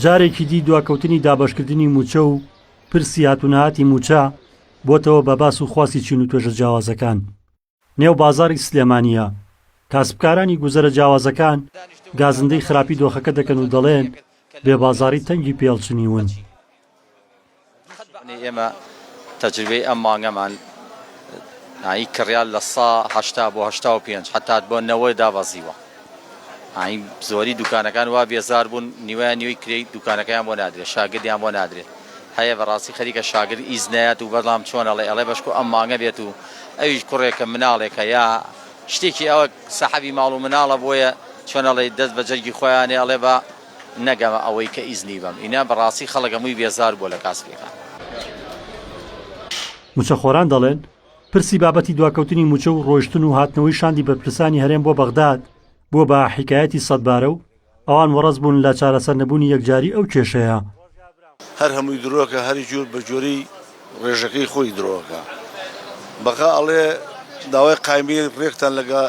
جارێکی دی دواکەوتنی دابەشکردنی موچە و پرسی هاتوونەهاتی موچە بۆتەوە بە باس و خواستی چین و توێژە جیاوازەکان. نێو بازاری سلێمانیە کاسبکارانی گوزەرە جیاوازەکان گازندەی خراپی دۆخەکە دەکەن و دەڵێن بێبازاری تەنگی پێڵچنیون. ئێمە تەجربەی ئەم مانگەمان کڕیال لە 180 بۆ 85 حتا بۆ 90 دابەزیوە. زۆری دوکانەکان وا بێزار بوون، نیوەی کرێی دوکانەکەیان بۆ نادرێت، شاگردیان بۆ نادرێت. هەیە بەڕاستی خەریکە شاگرد ئیزنایەت و بەڵام چۆنەڵێ ئەڵێ بەشکو ئەم مانگە بێت و ئەویش کوڕێکە مناڵێکە یا شتێکی ئەوە سەحەبی ماڵ و مناڵە بۆیە چۆنەڵێ دەست بە جەرگی خۆیانێ ئەڵێ بە نەگەمە ئەوەی کە ئیزنی بەم. ئینا بەڕاستی خەڵک هەمووی بێزار بووە لە کاسبەکان. موچەخۆران دەڵێن پرسی بابەتی دواکەوتنی موچە و ڕۆیشتن و هاتنەوەی شاندی بەرپرسانی هەرێم بۆ بەغداد بۆ بە حیکایەتی سەدبارە و ئەوان وەڕەز بوون لە چارەسەر نەبوونی یەکجاری ئەو کێشەیە. هەر هەمووی درۆکە، هەری جۆر بە جۆری ڕێژەکەی خۆی درۆکە. بەقا ئەڵێ داوای قایمی ڕێکتان لەگە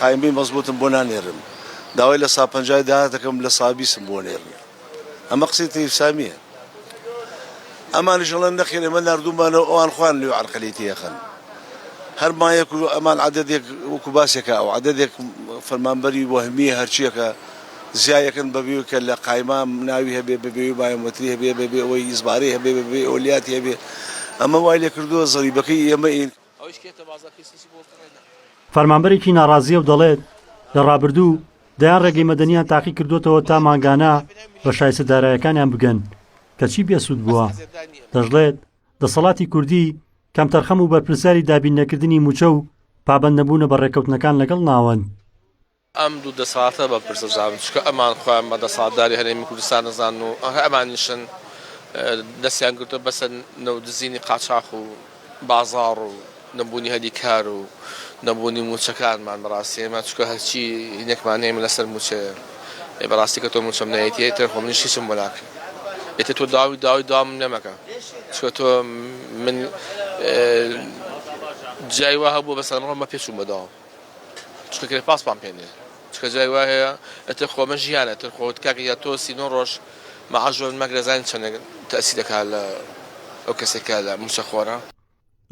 قایمی مەزبوطم بۆ نانێرم، داوای لە 150 داهات دەکەم لە 120 بۆ نێرم. ئەمە قسەی تەیفسامیە. ئەمانیش ئەڵێن نەخێن ئێمە ناردوومانەوە ئەوان خوان لێو عەرقەلی تێخەن. هەر مایەک و ئەمان عەدەدێک وەکو باسێکە ئەو عەدەدێک فەرمانبەری وەهمیە هەرچیەکە زیایەکەن بەبێ کە لە قایما ناوی هەبێ بەبێ بایۆمەتری هەبێ بەبێ ئەوەی ئیزباری هەبێ بەبێ ئۆلیاتی هەبێ. ئەمە وای لێ کردووە زەریبەکەی ئێمە ئین. فەرمانبەرێکی ناڕازیە و دەڵێت لە ڕابردوو دەیان ڕێگەی مەدەنیان تاقی کردوتەوە تا مانگانە بە شایستەدارایەکانیان بگەن کەچی بێسوود بووە. دەژڵێت دەسەڵاتی کوردی کەم تەرخەم و بەرپرسیاری دابین نەکردنی موچە و پابەند نەبوونە بە ڕێکەوتنەکان لەگەڵ ناوەن. ئەم دوو دەسەڵاتە بە پرسەزانن چکە ئەمان خۆیان بە دەسەڵاتداری هەرێمی کوردستان نەزان و ئەمانیشن دەستیان گرتووە بەسە نەودزینی قاچاق و بازاڕ و نەبوونی هەدی کار و نەبوونی موچەکانمان بەڕاستی ئێمە چکە هەرچی هینێکمان هەیە لەسەر موچەیە. بەڕاستی کە تۆ موچەم نایەتی تر خۆ منیش هیچم بۆ ناکەم. ئێتە تۆ داوای داوام نەمەکە چکە تۆ من جای وا هەبوو بەسەر ڕۆمە پێچووم بەداوام چکە کرێ پاسپان پێ نییە چکە جای وا هەیە ئەتر خۆمە ژیانە تر خۆت کاکە یا تۆ 39 ڕۆژ مەعاژۆن مەگرەزان چەندێک تەسی دەکات لە ئەو کەسێکە لە موچەخۆرە.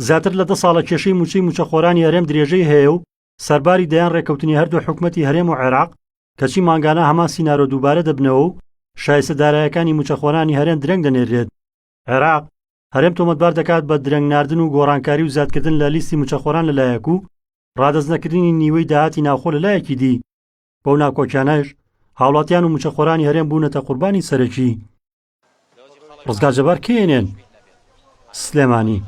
زیاتر لە 10 ساڵە کێشەی موچەی موچەخۆرانی هەرێم درێژەی هەیە و سەرباری دەیان ڕێکەوتنی هەردوو حکومەتی هەرێم و عێراق کەچی مانگانە هەمان سینارۆ دووبارە دەبنەوە و شایستەدارایەکانی موچەخۆرانی هەرێم درەنگ دەنێرێت. عێراق هەرێم تۆمەتبار دەکات بە درەنگ ناردن و گۆڕانکاری و زیادکردن لە لیستی موچەخۆران لەلایەک و ڕادەزنەکردنی نیوەی داهاتی ناوخۆ لەلایەکی دی. بەو ناکۆکیانەش هاوڵاتیان و موچەخۆرانی هەرێم بوونەتە قوربانی سەرەکی. ڕزگار جەبار کێنێن سلێمانی.